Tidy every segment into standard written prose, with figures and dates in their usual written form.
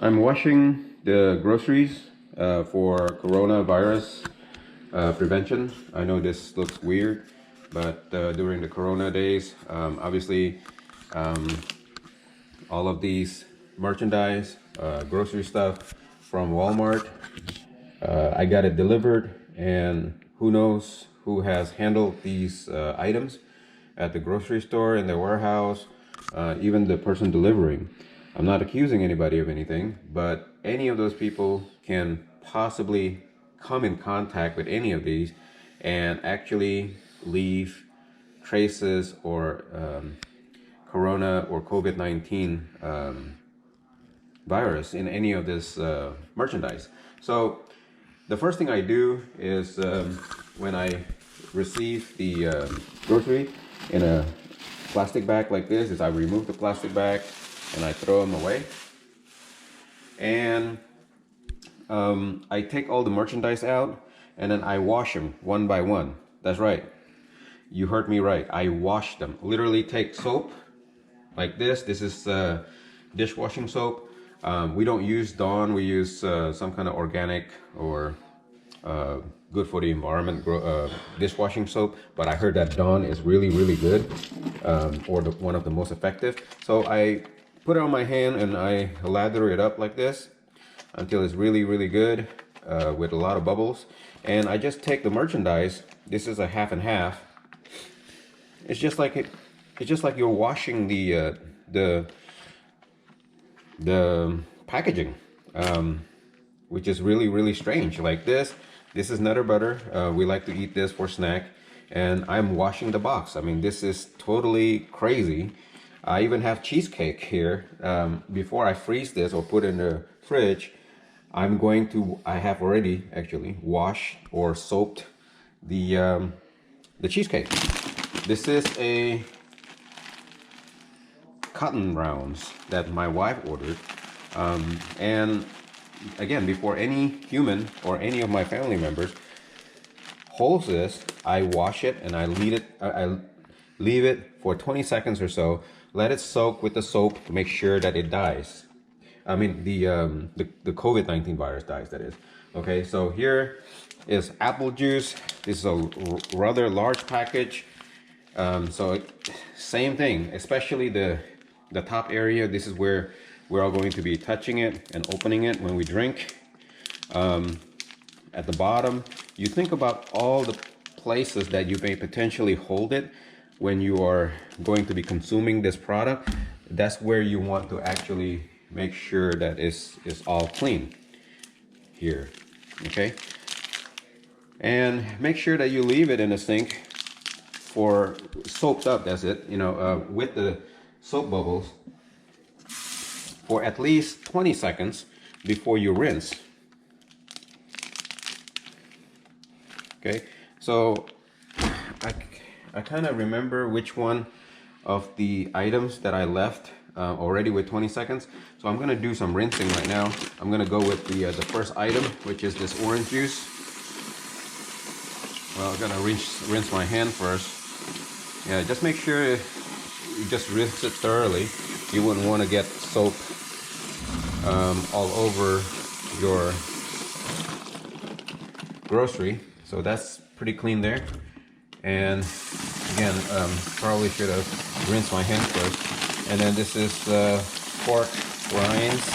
I'm washing the groceries for coronavirus prevention. I know this looks weird, but during the corona days, obviously all of these merchandise, grocery stuff from Walmart, I got it delivered, and who knows who has handled these items at the grocery store, in the warehouse, even the person delivering. I'm not accusing anybody of anything, but any of those people can possibly come in contact with any of these and actually leave traces or corona or COVID-19 virus in any of this merchandise. So the first thing I do is when I receive the grocery in a plastic bag like this, is I remove the plastic bag and I throw them away. And I take all the merchandise out and then I wash them one by one. That's right. You heard me right. I wash them. Literally take soap like this. This is dishwashing soap. We don't use Dawn. We use some kind of organic or good for the environment dishwashing soap. But I heard that Dawn is really, really good, or one of the most effective. So I put it on my hand and I lather it up like this until it's really, really good with a lot of bubbles. And I just take the merchandise. This is a half and half. It's just like it's just like you're washing the packaging, which is really, really strange. Like this is Nutter Butter. We like to eat this for snack, and I'm washing the box. I mean, this is totally crazy. I even have cheesecake here. Before I freeze this or put it in the fridge, I have already actually washed or soaked the cheesecake. This is a cotton rounds that my wife ordered, and again, before any human or any of my family members holds this, I wash it and I leave it for 20 seconds or so. Let it soak with the soap to make sure that it dies. I mean the COVID-19 virus dies, that is. Okay, so here is apple juice. This is a rather large package. Same thing, especially the top area. This is where we're all going to be touching it and opening it when we drink. At the bottom, you think about all the places that you may potentially hold it when you are going to be consuming this product. That's where you want to actually make sure that it's all clean here. Okay, and make sure that you leave it in the sink for soaked up, that's it, you know, with the soap bubbles for at least 20 seconds before you rinse. Okay, so I kind of remember which one of the items that I left already with 20 seconds. So I'm gonna do some rinsing right now. I'm gonna go with the first item, which is this orange juice. Well, I'm gonna rinse my hand first. Yeah, just make sure you just rinse it thoroughly. You wouldn't want to get soap all over your grocery. So that's pretty clean there. And again, probably should have rinsed my hand first. And then this is pork rinds.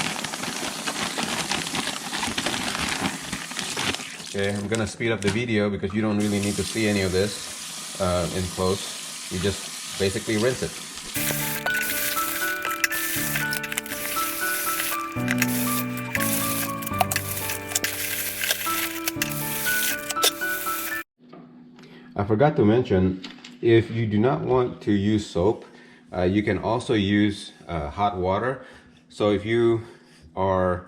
Okay, I'm gonna speed up the video because you don't really need to see any of this in close. You just basically rinse it. I forgot to mention, if you do not want to use soap, you can also use hot water. So if you are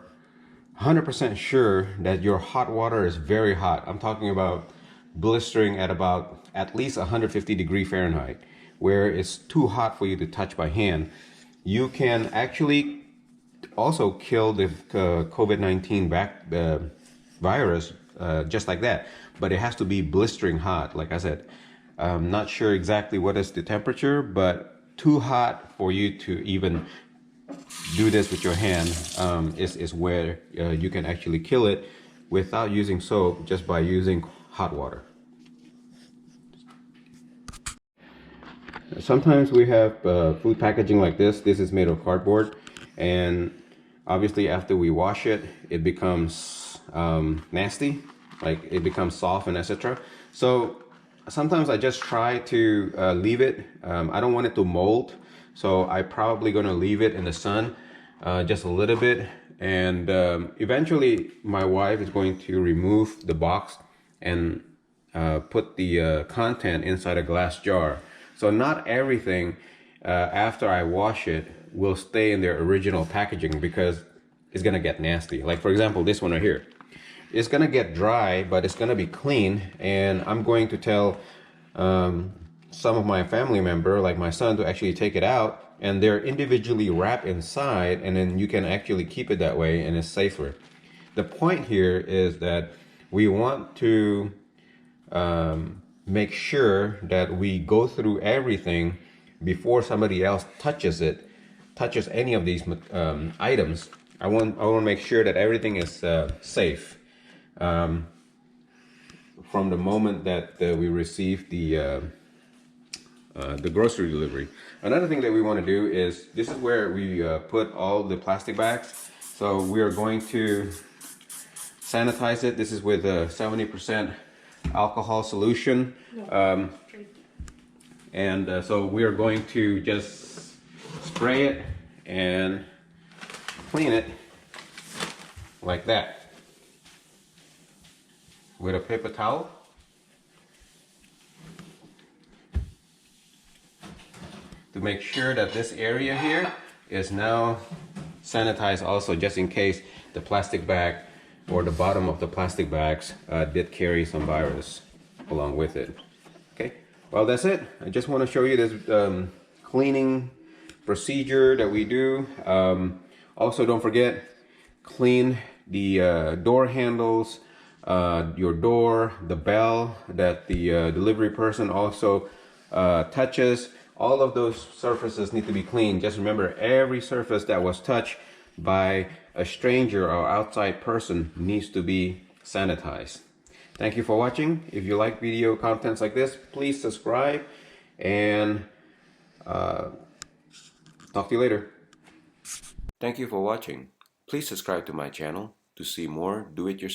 100% sure that your hot water is very hot, I'm talking about blistering at least 150 degree Fahrenheit, where it's too hot for you to touch by hand, you can actually also kill the COVID-19 virus just like that. But it has to be blistering hot, like I said. I'm not sure exactly what is the temperature, but too hot for you to even do this with your hand is where you can actually kill it without using soap, just by using hot water. Sometimes we have food packaging like this. This is made of cardboard, and obviously after we wash it, it becomes nasty, like it becomes soft and etc. So sometimes I just try to leave it. I don't want it to mold, so I probably gonna leave it in the sun just a little bit, and eventually my wife is going to remove the box and put the content inside a glass jar. So not everything after I wash it will stay in their original packaging, because it's gonna get nasty. Like for example, this one right here. It's gonna get dry, but it's gonna be clean, and I'm going to tell some of my family member, like my son, to actually take it out, and they're individually wrapped inside, and then you can actually keep it that way, and it's safer. The point here is that we want to make sure that we go through everything before somebody else touches any of these items. I want to make sure that everything is safe from the moment that we receive the grocery delivery. Another thing that we want to do is, this is where we put all the plastic bags. So we are going to sanitize it. This is with a 70% alcohol solution. So we are going to just spray it and clean it like that with a paper towel. To make sure that this area here is now sanitized also, just in case the plastic bag or the bottom of the plastic bags did carry some virus along with it. Okay, well that's it. I just want to show you this cleaning procedure that we do. Also, don't forget, clean the door handles, your door, the bell that the delivery person also touches. All of those surfaces need to be cleaned. Just remember, every surface that was touched by a stranger or outside person needs to be sanitized. Thank you for watching. If you like video contents like this, please subscribe, and talk to you later. Thank you for watching. Please subscribe to my channel to see more do-it-yourself